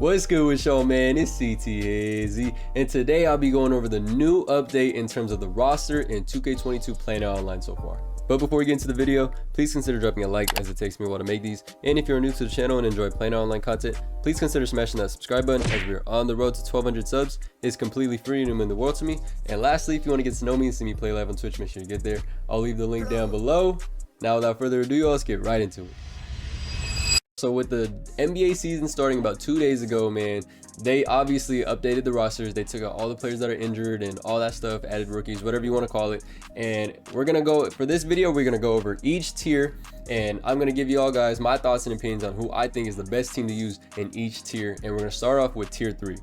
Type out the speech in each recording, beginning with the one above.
What's good with y'all, man? It's TIERS, and today I'll be going over the new update in terms of the roster in 2K22 PlayNow Online so far. But before we get into the video, please consider dropping a like as it takes me a while to make these. And if you're new to the channel and enjoy PlayNow Online content, please consider smashing that subscribe button as we're on the road to 1,200 subs. It's completely free and it means the world to me. And lastly, if you want to get to know me and see me play live on Twitch, make sure you get there. I'll leave the link down below. Now without further ado, y'all, let's get right into it. So with the NBA season starting about 2 days ago, man, they obviously updated the rosters. They took out all the players that are injured and all that stuff, added rookies, whatever you want to call it. And we're gonna go for this video, we're gonna go over each tier, and I'm gonna give you all guys my thoughts and opinions on who I think is the best team to use in each tier. And we're gonna start off with tier 3.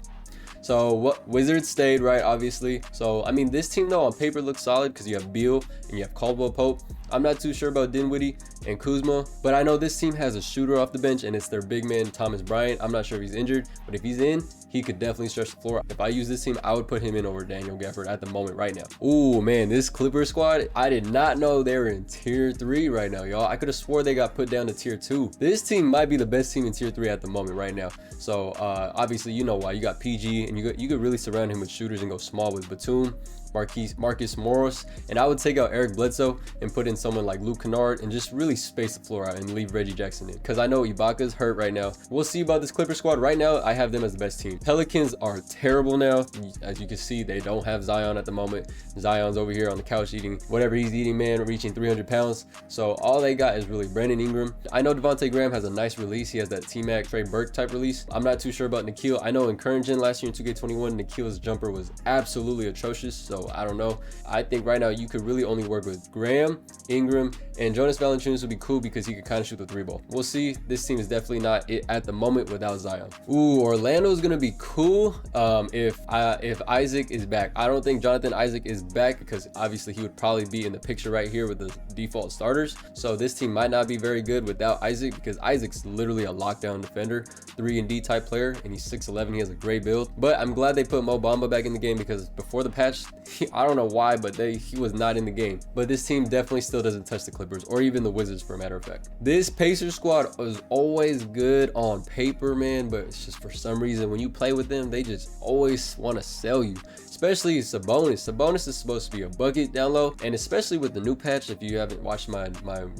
So what Wizards stayed, right? Obviously. So I mean, this team though on paper looks solid because you have Beal and you have Caldwell Pope. I'm not too sure about Dinwiddie and Kuzma, but I know this team has a shooter off the bench, and it's their big man Thomas Bryant. I'm not sure if he's injured, but if he's in, he could definitely stretch the floor. If I use this team, I would put him in over Daniel Gafford at the moment right now. Ooh, man, this Clippers squad, I did not know they were in tier 3 right now, y'all. I could have swore they got put down to tier 2. This team might be the best team in tier 3 at the moment right now. So obviously, you know why. You got PG, and you could really surround him with shooters and go small with Batum, Marcus Morris, and I would take out Eric Bledsoe and put in someone like Luke Kennard and just really space the floor out and leave Reggie Jackson in, because I know Ibaka's hurt right now. We'll see about this Clipper squad. Right now I have them as the best team. Pelicans are terrible now. As you can see, they don't have Zion at the moment. Zion's over here on the couch eating whatever he's eating, man, reaching 300 pounds. So all they got is really Brandon Ingram. I know Devontae Graham has a nice release. He has that T-Mac Trey Burke type release. I'm not too sure about Nikhil. I know in current gen last year in 2K21, Nikhil's jumper was absolutely atrocious, so I don't know. I think right now you could really only work with Graham, Ingram, and Jonas Valanciunas would be cool because he could kind of shoot the 3-ball. We'll see. This team is definitely not it at the moment without Zion. Ooh, Orlando's gonna be cool if Isaac is back. I don't think Jonathan Isaac is back because obviously he would probably be in the picture right here with the default starters. So this team might not be very good without Isaac, because Isaac's literally a lockdown defender, 3-and-D type player, and he's 6'11". He has a great build. But I'm glad they put Mo Bamba back in the game, because before the patch, I don't know why, but he was not in the game. But this team definitely still doesn't touch the Clippers or even the Wizards, for a matter of fact. This Pacers squad was always good on paper, man, but it's just for some reason when you play with them, they just always want to sell you. Especially Sabonis. Sabonis is supposed to be a bucket down low, and especially with the new patch, if you haven't watched my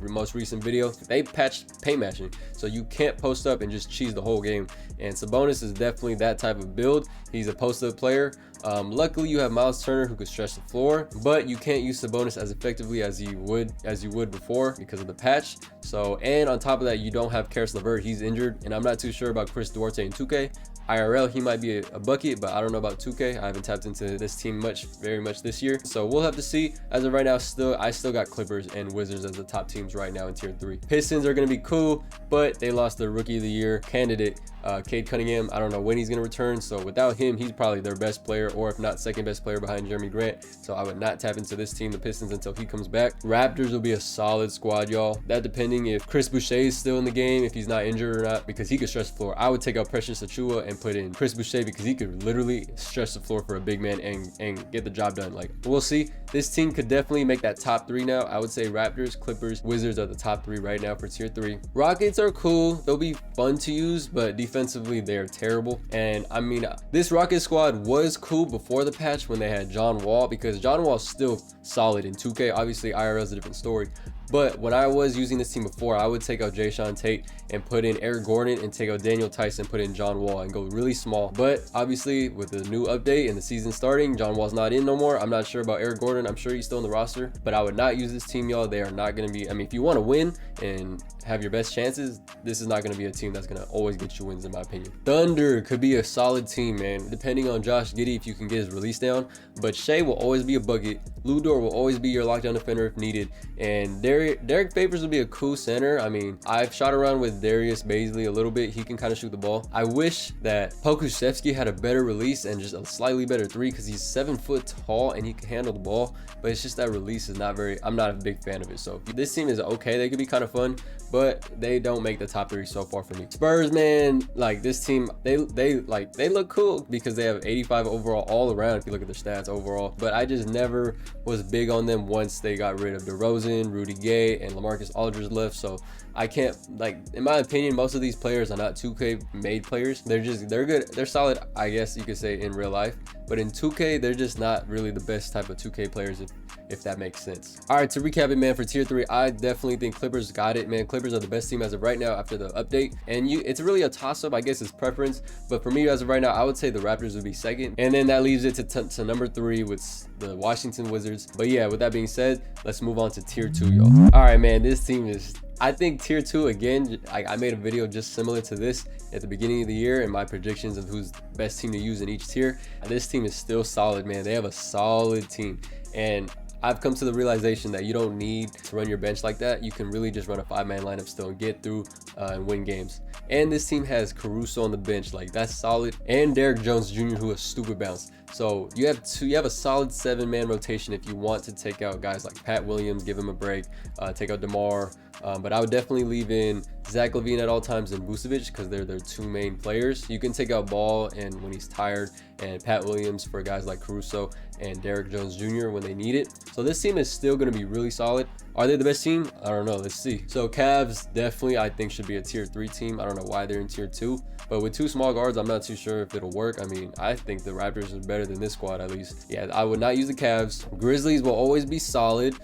most recent video, they patched paint matching, so you can't post up and just cheese the whole game. And Sabonis is definitely that type of build. He's a post-up player. Luckily, you have Miles Turner who could stretch the floor, but you can't use Sabonis as effectively as you would before because of the patch. So, and on top of that, you don't have Karis LeVert. He's injured, and I'm not too sure about Chris Duarte in 2K. IRL, he might be a bucket, but I don't know about 2K. I haven't tapped into this team very much this year, so we'll have to see. As of right now, I still got Clippers and Wizards as the top teams right now in tier 3. Pistons are going to be cool, but they lost their rookie of the year candidate, Cade Cunningham. I don't know when he's going to return, so without him, he's probably their best player, or if not second best player behind Jeremy Grant. So I would not tap into this team, the Pistons, until he comes back. Raptors will be a solid squad, y'all. That depending if Chris Boucher is still in the game, if he's not injured or not, because he could stretch the floor. I would take out Precious Achiuwa and put in Chris Boucher, because he could literally stretch the floor for a big man and get the job done. Like, we'll see. This team could definitely make that top 3 now. I would say Raptors, Clippers, Wizards are the top 3 right now for tier 3. Rockets are cool. They'll be fun to use, but defensively they're terrible. And I mean, this Rocket squad was cool before the patch when they had John Wall, because John Wall's still solid in 2K. Obviously IRL is a different story, but when I was using this team before, I would take out Jayshawn Tate and put in Eric Gordon, and take out Daniel Tyson, put in John Wall, and go really small. But obviously with the new update and the season starting, John Wall's not in no more. I'm not sure about Eric Gordon. I'm sure he's still in the roster, but I would not use this team, y'all. They are not going to be, I mean, if you want to win and have your best chances, this is not going to be a team that's going to always get you wins, in my opinion. Thunder could be a solid team, man, depending on Josh Giddey, if you can get his release down. But Shea will always be a bucket. Lou Dort will always be your lockdown defender if needed. And Derek Favors will be a cool center. I mean, I've shot around with Darius Baisley a little bit. He can kind of shoot the ball. I wish that Pokusevski had a better release and just a slightly better 3, because he's 7 foot tall and he can handle the ball. But it's just that release is not very, I'm not a big fan of it. So this team is okay. They could be kind of fun, but they don't make the top 3 so far for me. Spurs, man, like this team, they look cool because they have 85 overall all around if you look at their stats overall. But I just never was big on them once they got rid of DeRozan, Rudy Gay, Gay and LaMarcus Aldridge left, so I can't, like, in my opinion, most of these players are not 2K made players. They're good, they're solid, I guess you could say, in real life, but in 2K they're just not really the best type of 2K players, if that makes sense. All right, to recap it, man, for tier 3, I definitely think Clippers got it, man. Clippers are the best team as of right now after the update, and it's really a toss-up, I guess it's preference, but for me as of right now, I would say the Raptors would be second, and then that leaves it to number 3 with the Washington Wizards. But yeah, with that being said, let's move on to tier 2, y'all. All right, man, this team is, I think tier 2, again, I made a video just similar to this at the beginning of the year and my predictions of who's the best team to use in each tier. This team is still solid, man. They have a solid team, and I've come to the realization that you don't need to run your bench like that. You can really just run a 5-man lineup still and get through and win games. And this team has Caruso on the bench, like that's solid, and Derrick Jones Jr., who has stupid bounce. So you have a solid 7-man rotation if you want to take out guys like Pat Williams, give him a break, take out DeMar. But I would definitely leave in Zach LaVine at all times and Vucevic because they're their 2 main players. You can take out Ball and when he's tired, and Pat Williams for guys like Caruso and Derrick Jones Jr. when they need it. So this team is still going to be really solid. Are they the best team? I don't know. Let's see. So Cavs definitely, I think, should be a tier 3 team. I don't know why they're in tier 2, but with 2 small guards, I'm not too sure if it'll work. I mean, I think the Raptors are better than this squad, at least. Yeah, I would not use the Cavs. Grizzlies will always be solid.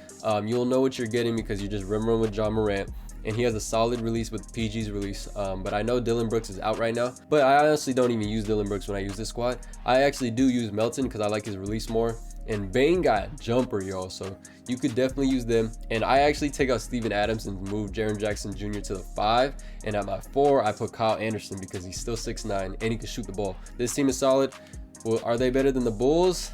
You'll know what you're getting because you just run with John Morant, and he has a solid release with PG's release. But I know Dillon Brooks is out right now, but I honestly don't even use Dillon Brooks when I use this squad. I actually do use Melton because I like his release more, and Bane got a jumper, y'all, so you could definitely use them. And I actually take out Steven Adams and move Jaren Jackson Jr. to the 5, and at my 4 I put Kyle Anderson because he's still 6'9" and he can shoot the ball. This team is solid. Well, are they better than the Bulls?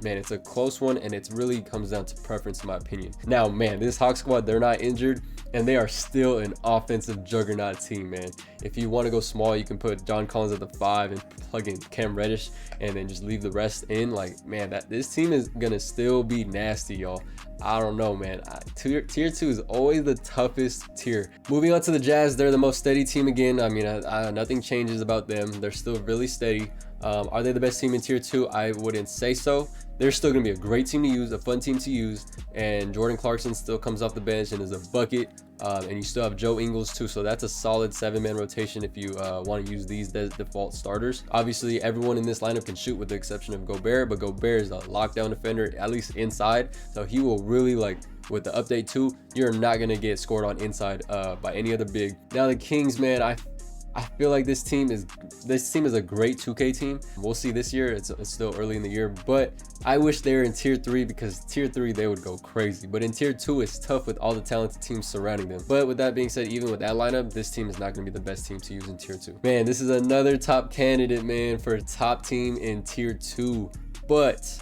Man, it's a close one, and it really comes down to preference in my opinion. Now, man, this Hawk squad, they're not injured, and they are still an offensive juggernaut team, man. If you want to go small, you can put John Collins at the 5 and plug in Cam Reddish and then just leave the rest in. Like, man, this team is gonna still be nasty, y'all. I don't know, man. Tier 2 is always the toughest tier. Moving on to the Jazz, they're the most steady team again. I mean, nothing changes about them. They're still really steady. Are they the best team in tier 2? I wouldn't say so. They're still going to be a great team to use, a fun team to use, and Jordan Clarkson still comes off the bench and is a bucket, and you still have Joe Ingles too, so that's a solid 7-man rotation if you want to use these as default starters. Obviously, everyone in this lineup can shoot with the exception of Gobert, but Gobert is a lockdown defender, at least inside, so he will really, like, with the update 2, you're not going to get scored on inside by any other big. Now the Kings, man, I feel like this team is a great 2K team. We'll see this year. It's still early in the year, but I wish they were in tier 3 because tier 3 they would go crazy. But in tier 2, it's tough with all the talented teams surrounding them. But with that being said, even with that lineup, this team is not going to be the best team to use in tier 2. Man, this is another top candidate, man, for a top team in tier 2. But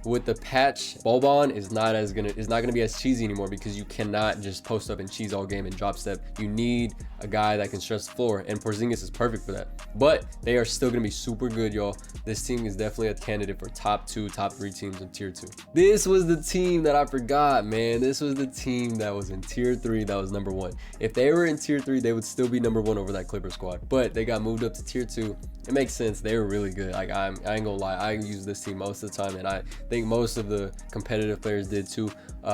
with the patch, Boban is not gonna be as cheesy anymore because you cannot just post up and cheese all game and drop step. You need a guy that can stretch the floor, and Porzingis is perfect for that. But they are still gonna be super good, y'all. This team is definitely a candidate for top 2, top 3 teams in tier 2. This was the team that I forgot, man. This was the team that was in tier 3 that was number 1. If they were in tier 3, they would still be number 1 over that Clipper squad. But they got moved up to tier 2. It makes sense. They were really good. Like, I ain't gonna lie, I use this team most of the time, and I think most of the competitive players did too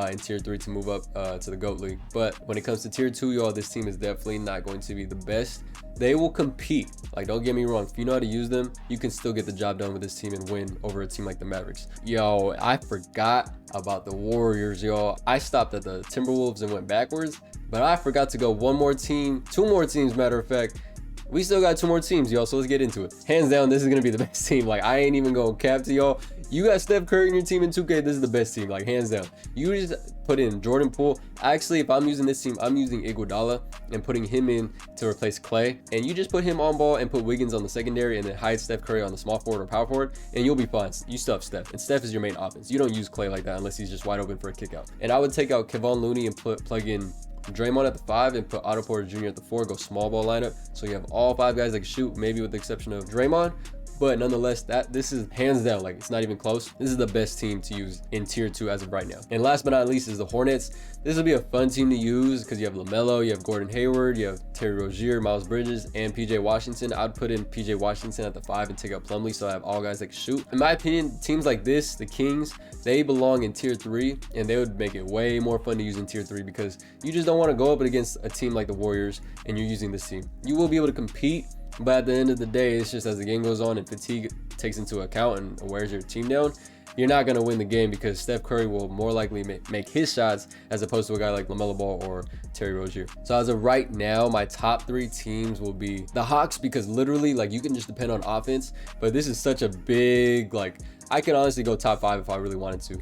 in tier 3 to move up to the GOAT League. But when it comes to tier 2, y'all, this team is definitely not going to be the best. They will compete. Like, don't get me wrong, if you know how to use them, you can still get the job done with this team and win over a team like the Mavericks. Yo, I forgot about the Warriors, y'all. I stopped at the Timberwolves and went backwards, but I forgot to go 1 more team, 2 more teams, matter of fact. We still got 2 more teams, y'all, so let's get into it. Hands down, this is gonna be the best team. Like, I ain't even going cap to y'all. You got Steph Curry in your team in 2K, this is the best team, like, hands down. You just put in Jordan Poole. Actually, if I'm using this team, I'm using Iguodala and putting him in to replace Clay. And you just put him on ball and put Wiggins on the secondary and then hide Steph Curry on the small forward or power forward, and you'll be fine. You still have Steph, and Steph is your main offense. You don't use Clay like that unless he's just wide open for a kick out. And I would take out Kevon Looney and plug in Draymond at the 5 and put Otto Porter Jr. at the 4, go small ball lineup. So you have all 5 guys that can shoot, maybe with the exception of Draymond. But nonetheless, this is hands down, like, it's not even close. This is the best team to use in tier 2 as of right now. And last but not least is the Hornets. This will be a fun team to use because you have LaMelo, you have Gordon Hayward, you have Terry Rozier, Miles Bridges, and PJ Washington. I'd put in PJ Washington at the 5 and take out Plumlee, so I have all guys that can shoot. In my opinion, teams like this, the Kings, they belong in tier 3, and they would make it way more fun to use in tier 3 because you just don't want to go up against a team like the Warriors and you're using this team. You will be able to compete, but at the end of the day, it's just as the game goes on and fatigue takes into account and wears your team down, you're not going to win the game because Steph Curry will more likely make his shots as opposed to a guy like LaMelo Ball or Terry Rozier. So as of right now, my top 3 teams will be the Hawks because literally, like, you can just depend on offense, but this is such a big, like, I can honestly go top 5 if I really wanted to.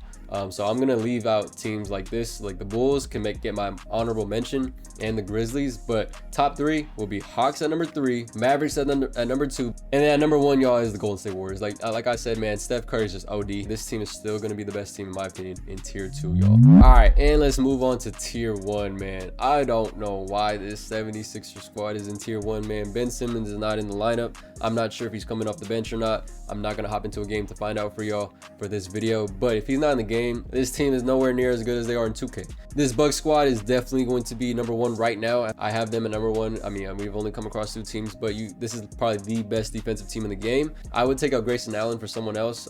So I'm gonna leave out teams like this, like the Bulls can get my honorable mention, and the Grizzlies, but top 3 will be Hawks at number 3, Mavericks at number 2, and then at number 1, y'all, is the Golden State Warriors. Like I said, man, Steph Curry is just OD. This team is still gonna be the best team in my opinion in tier 2, y'all. All right, and let's move on to tier 1, man. I don't know why this 76er squad is in tier 1, man. Ben Simmons is not in the lineup. I'm not sure if he's coming off the bench or not. I'm not gonna hop into a game to find out for y'all for this video, but if he's not in the game, this team is nowhere near as good as they are in 2K. This Bucks squad is definitely going to be number 1 right now. I have them at number 1. I mean, we've only come across 2 teams, but this is probably the best defensive team in the game. I would take out Grayson Allen for someone else.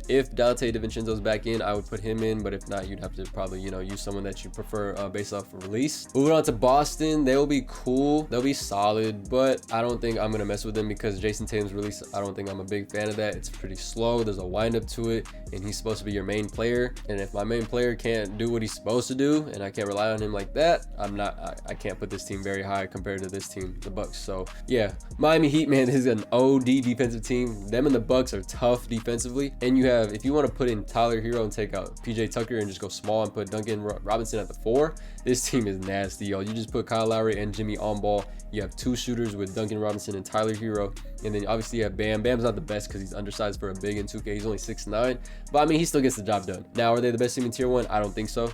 If Dante DiVincenzo's back in, I would put him in, but if not, you'd have to probably, use someone that you prefer based off of release. Moving on to Boston, they'll be cool. They'll be solid, but I don't think I'm gonna mess with them because Jason Tatum's release, I don't think I'm a big fan of that. It's pretty slow. There's a windup to it, and he's supposed to be your main player. And if my main player can't do what he's supposed to do, and I can't rely on him like that, I can't put this team very high compared to this team, the Bucks. So yeah, Miami Heat, man, this is an OD defensive team. Them and the Bucks are tough defensively. And you have, if you want to put in Tyler Hero and take out PJ Tucker and just go small and put Duncan Robinson at the 4, this team is nasty, y'all. You just put Kyle Lowry and Jimmy on ball. You have 2 shooters with Duncan Robinson and Tyler Hero, and then obviously you have Bam. Bam's not the best because he's undersized for a big in 2K. He's only 6'9", but I mean, he still gets the job done. Now, are they the best team in tier 1? I don't think so.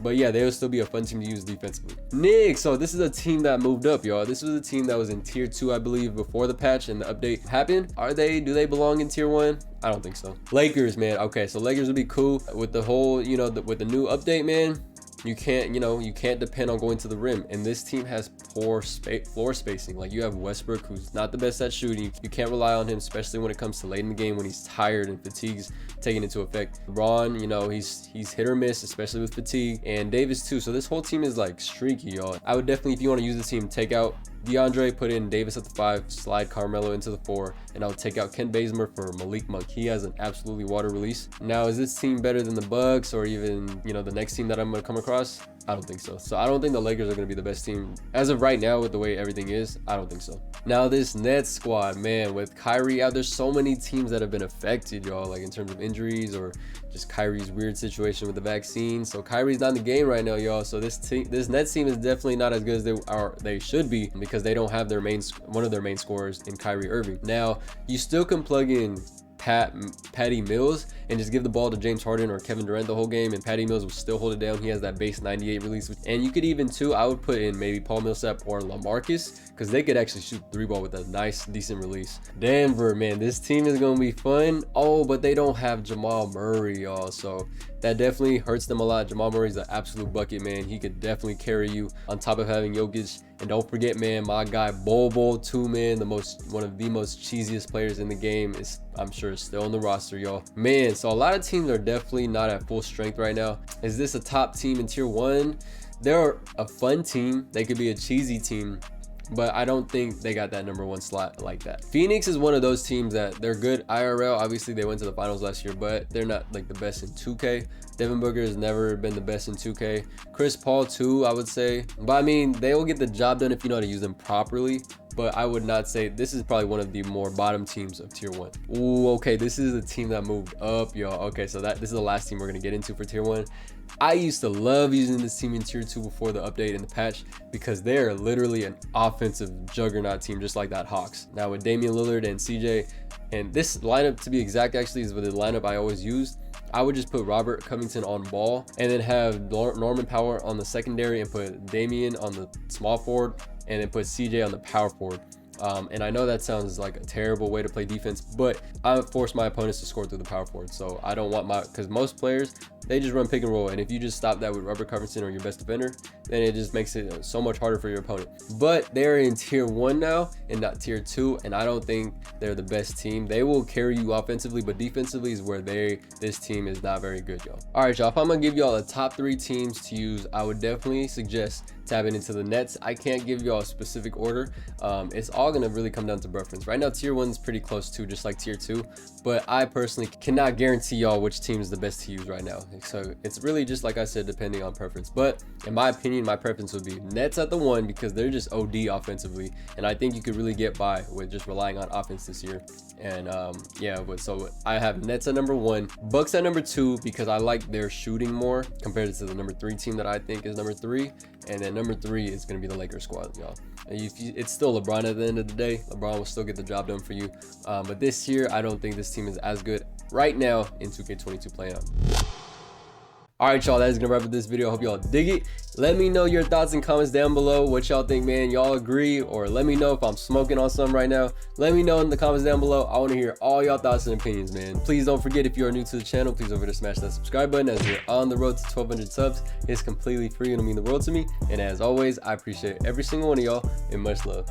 But yeah, they will still be a fun team to use defensively. Knicks, so this is a team that moved up, y'all. This was a team that was in tier 2, I believe, before the patch and the update happened. Do they belong in tier 1? I don't think so. Lakers, man. Okay, so Lakers would be cool with the whole, with the new update, man. You can't depend on going to the rim, and this team has poor floor spacing. Like, you have Westbrook, who's not the best at shooting. You can't rely on him, especially when it comes to late in the game when he's tired and fatigue's taking into effect. LeBron, he's hit or miss, especially with fatigue, and Davis too. So this whole team is like streaky, y'all. I would definitely, if you want to use this team, take out DeAndre, put in Davis at the 5, slide Carmelo into the 4, and I'll take out Ken Bazemore for Malik Monk. He has an absolutely water release. Now, is this team better than the Bucks or even, the next team that I'm going to come across? I don't think so. So I don't think the Lakers are going to be the best team as of right now with the way everything is. I don't think so. Now, this Nets squad, man, with Kyrie out, there's so many teams that have been affected, y'all, like in terms of injuries or just Kyrie's weird situation with the vaccine. So Kyrie's not in the game right now, y'all. So this Nets team is definitely not as good as they should be because they don't have one of their main scorers in Kyrie Irving. Now, you still can plug in Patty Mills and just give the ball to James Harden or Kevin Durant the whole game, and Patty Mills will still hold it down. He has that base 98 release, and you could even too, I would put in maybe Paul Millsap or LaMarcus because they could actually shoot 3-ball with a nice decent release. Denver, man, this team is gonna be fun. Oh, but they don't have Jamal Murray, y'all, so that definitely hurts them a lot. Jamal Murray's an absolute bucket, man. He could definitely carry you on top of having Jokic. And don't forget, man, my guy Bobo too, man, one of the most cheesiest players in the game is, I'm sure, still on the roster, y'all. Man, so a lot of teams are definitely not at full strength right now. Is this a top team in tier 1? They're a fun team. They could be a cheesy team, but I don't think they got that number 1 slot like that. Phoenix is one of those teams that they're good IRL. Obviously, they went to the finals last year, but they're not like the best in 2K. Devin Booker has never been the best in 2K. Chris Paul too, I would say. But I mean, they will get the job done if you know how to use them properly. But I would not say this is probably one of the more bottom teams of tier 1. Ooh, okay, this is a team that moved up, y'all. Okay, so this is the last team we're gonna get into for tier 1. I used to love using this team in tier 2 before the update and the patch because they're literally an offensive juggernaut team, just like that Hawks. Now with Damian Lillard and CJ, And this lineup, to be exact, actually is the lineup I always used. I would just put Robert Covington on ball and then have Norman Powell on the secondary and put Damian on the small forward and then put CJ on the power forward. And I know that sounds like a terrible way to play defense, but I force my opponents to score through the power forward. So I don't want because most players, they just run pick and roll. And if you just stop that with Robert Covington or your best defender, then it just makes it so much harder for your opponent. But they're in tier 1 now and not tier 2. And I don't think they're the best team. They will carry you offensively, but defensively is where this team is not very good, y'all. All right, y'all, if I'm gonna give y'all the top 3 teams to use, I would definitely suggest tapping into the Nets. I can't give y'all a specific order. It's all gonna really come down to preference. Right now, tier 1 is pretty close to just like tier 2, but I personally cannot guarantee y'all which team is the best to use right now. So it's really just, like I said, depending on preference. But in my opinion, my preference would be Nets at the 1 because they're just OD offensively, and I think you could really get by with just relying on offense this year. And yeah, but so I have Nets at number 1, Bucks at number 2 because I like their shooting more compared to the number 3 team that I think is number 3, and then number 3 is going to be the Lakers squad, y'all. It's still LeBron at the end of the day. LeBron will still get the job done for you, but this year I don't think this team is as good right now in 2K22 PlayNow. All right, y'all, that is gonna wrap up this video. I hope y'all dig it. Let me know your thoughts and comments down below. What y'all think, man? Y'all agree? Or let me know if I'm smoking on something right now. Let me know in the comments down below. I want to hear all y'all thoughts and opinions, man. Please don't forget, if you are new to the channel, please over to smash that subscribe button as we're on the road to 1,200 subs. It's completely free and it'll mean the world to me. And as always, I appreciate every single one of y'all and much love.